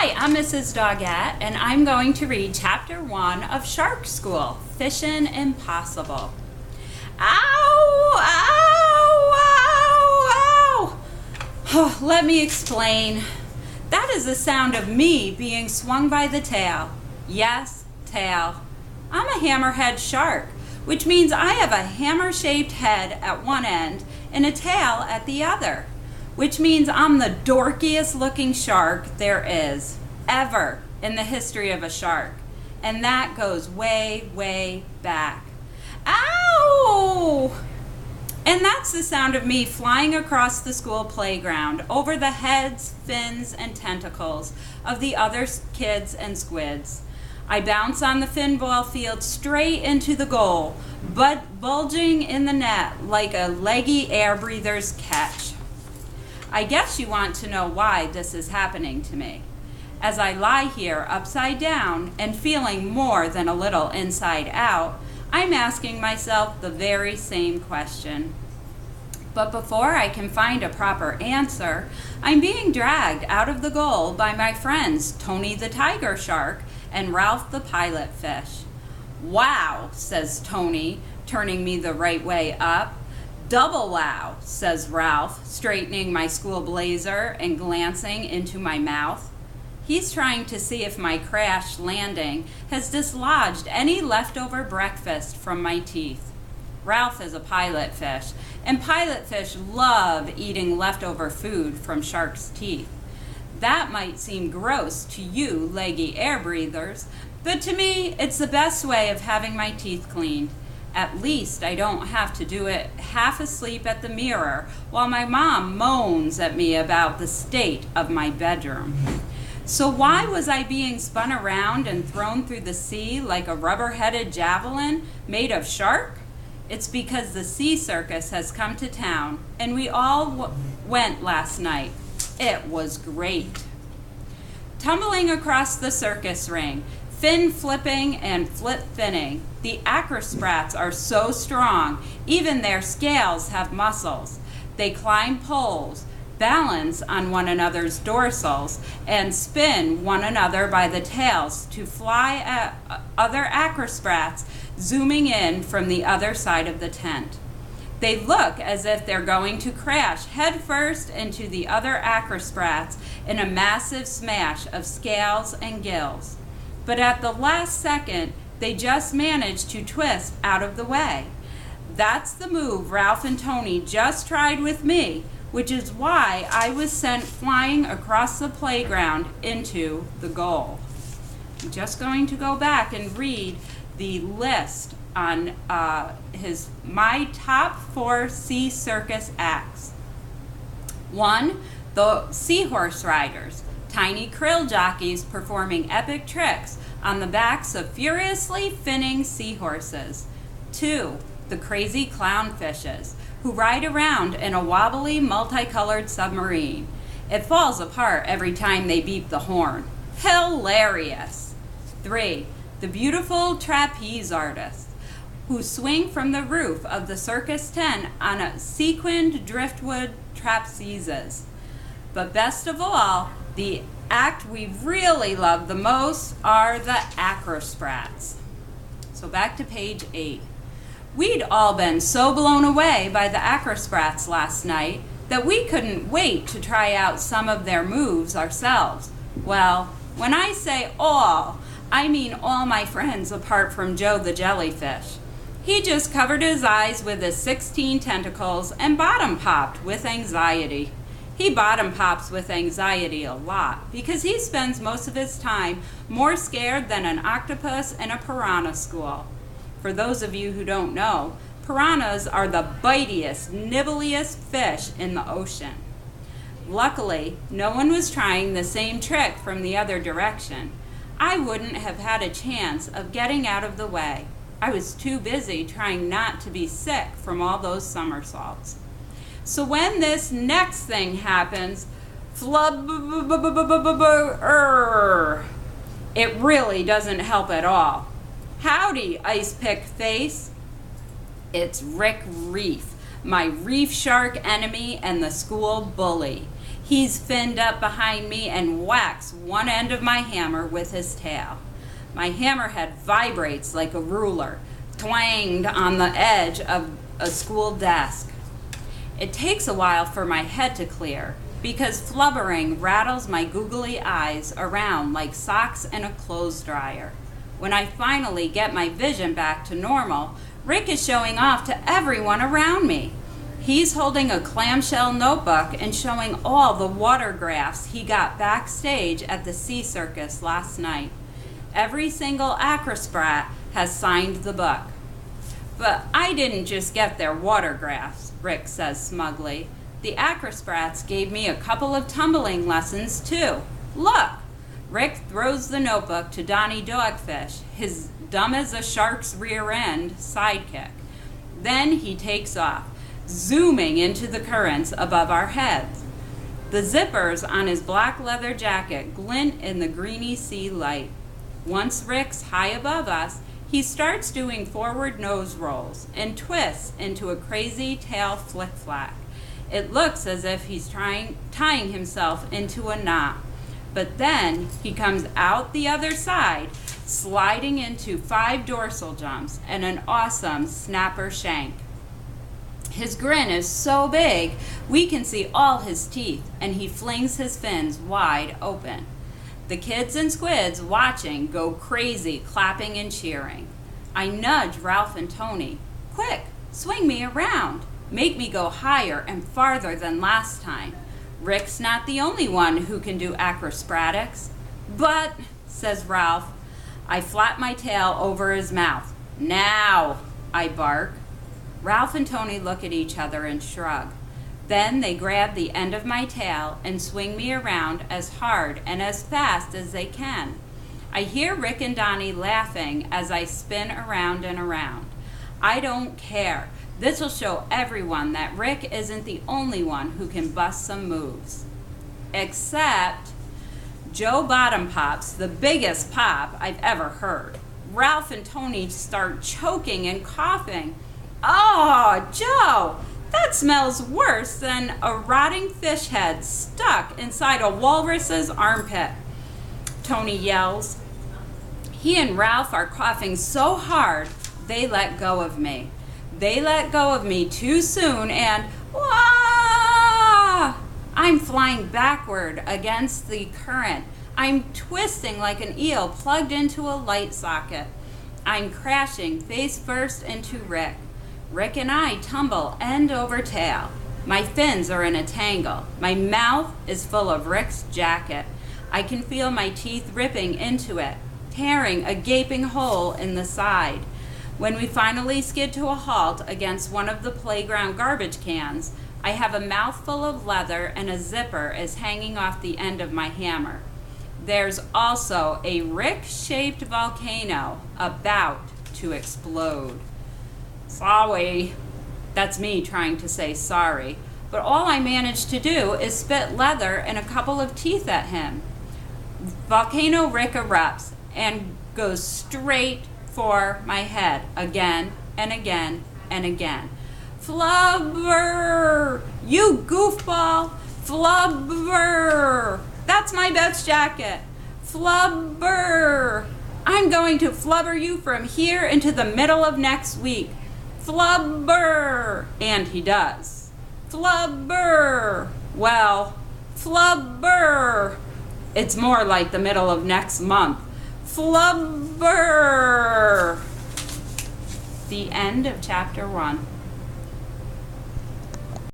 Hi, I'm Mrs. Doggett, and I'm going to read Chapter 1 of Shark School, Fishin' Impossible. Ow! Ow! Ow! Ow! Oh, let me explain. That is the sound of me being swung by the tail. Yes, tail. I'm a hammerhead shark, which means I have a hammer-shaped head at one end and a tail at the other, which means I'm the dorkiest looking shark there is, ever in the history of a shark. And that goes way, way back. Ow! And that's the sound of me flying across the school playground over the heads, fins, and tentacles of the other kids and squids. I bounce on the fin ball field straight into the goal, but bulging in the net like a leggy air breather's catch. I guess you want to know why this is happening to me. As I lie here upside down and feeling more than a little inside out, I'm asking myself the very same question. But before I can find a proper answer, I'm being dragged out of the goal by my friends Tony the tiger shark and Ralph the pilot fish. Wow, says Tony, turning me the right way up. Double wow, says Ralph, straightening my school blazer and glancing into my mouth. He's trying to see if my crash landing has dislodged any leftover breakfast from my teeth. Ralph is a pilot fish, and pilot fish love eating leftover food from sharks' teeth. That might seem gross to you leggy air breathers, but to me, it's the best way of having my teeth cleaned. At least I don't have to do it half asleep at the mirror while my mom moans at me about the state of my bedroom. So why was I being spun around and thrown through the sea like a rubber-headed javelin made of shark? It's because the sea circus has come to town, and we all went last night. It was great. Tumbling across the circus ring, fin flipping and flip finning, the acrosprats are so strong, even their scales have muscles. They climb poles, balance on one another's dorsals, and spin one another by the tails to fly at other acrosprats zooming in from the other side of the tent. They look as if they're going to crash headfirst into the other acrosprats in a massive smash of scales and gills. But at the last second, they just manage to twist out of the way. That's the move Ralph and Tony just tried with me, which is why I was sent flying across the playground into the goal. I'm just going to go back and read the list on my top 4 sea circus acts. 1, the seahorse riders, tiny krill jockeys performing epic tricks on the backs of furiously finning seahorses. 2, the crazy clownfishes, who ride around in a wobbly, multicolored submarine. It falls apart every time they beep the horn. Hilarious! 3, the beautiful trapeze artists, who swing from the roof of the circus tent on a sequined driftwood trapezes. But best of all, the act we really love the most are the acrosprats. So back to page 8. We'd all been so blown away by the acrosprats last night that we couldn't wait to try out some of their moves ourselves. Well, when I say all, I mean all my friends apart from Joe the jellyfish. He just covered his eyes with his 16 tentacles and bottom popped with anxiety. He bottom pops with anxiety a lot because he spends most of his time more scared than an octopus in a piranha school. For those of you who don't know, piranhas are the bitiest, nibbliest fish in the ocean. Luckily, no one was trying the same trick from the other direction. I wouldn't have had a chance of getting out of the way. I was too busy trying not to be sick from all those somersaults. So when this next thing happens, it really doesn't help at all. Howdy, ice pick face. It's Rick Reef, my reef shark enemy and the school bully. He's finned up behind me and whacks one end of my hammer with his tail. My hammerhead vibrates like a ruler, twanged on the edge of a school desk. It takes a while for my head to clear, because flubbering rattles my googly eyes around like socks in a clothes dryer. When I finally get my vision back to normal, Rick is showing off to everyone around me. He's holding a clamshell notebook and showing all the watergraphs he got backstage at the Sea Circus last night. Every single acrosprat has signed the book. But I didn't just get their watergraphs, Rick says smugly. The acrosprats gave me a couple of tumbling lessons too. Look! Rick throws the notebook to Donnie Dogfish, his dumb as a shark's rear end sidekick. Then he takes off, zooming into the currents above our heads. The zippers on his black leather jacket glint in the greeny sea light. Once Rick's high above us, he starts doing forward nose rolls and twists into a crazy tail flick-flack. It looks as if he's tying himself into a knot. But then he comes out the other side, sliding into 5 dorsal jumps and an awesome snapper shank. His grin is so big, we can see all his teeth, and he flings his fins wide open. The kids and squids watching go crazy, clapping and cheering. I nudge Ralph and Tony. Quick, swing me around. Make me go higher and farther than last time. Rick's not the only one who can do acrospratics. But, says Ralph, I flap my tail over his mouth. Now, I bark. Ralph and Tony look at each other and shrug. Then they grab the end of my tail and swing me around as hard and as fast as they can. I hear Rick and Donnie laughing as I spin around and around. I don't care. This will show everyone that Rick isn't the only one who can bust some moves. Except Joe Bottom pops the biggest pop I've ever heard. Ralph and Tony start choking and coughing. Oh, Joe, that smells worse than a rotting fish head stuck inside a walrus's armpit, Tony yells. He and Ralph are coughing so hard, they let go of me. They let go of me too soon and, wah! I'm flying backward against the current. I'm twisting like an eel plugged into a light socket. I'm crashing face first into Rick. Rick and I tumble end over tail. My fins are in a tangle. My mouth is full of Rick's jacket. I can feel my teeth ripping into it, tearing a gaping hole in the side. When we finally skid to a halt against one of the playground garbage cans, I have a mouthful of leather and a zipper is hanging off the end of my hammer. There's also a Rick-shaped volcano about to explode. Sorry. That's me trying to say sorry. But all I managed to do is spit leather and a couple of teeth at him. Volcano Rick erupts and goes straight for my head again and again and again. Flubber! You goofball! Flubber! That's my best jacket! Flubber! I'm going to flubber you from here into the middle of next week. Flubber! And he does. Flubber! Well, flubber! It's more like the middle of next month. Flubber! The end of chapter 1.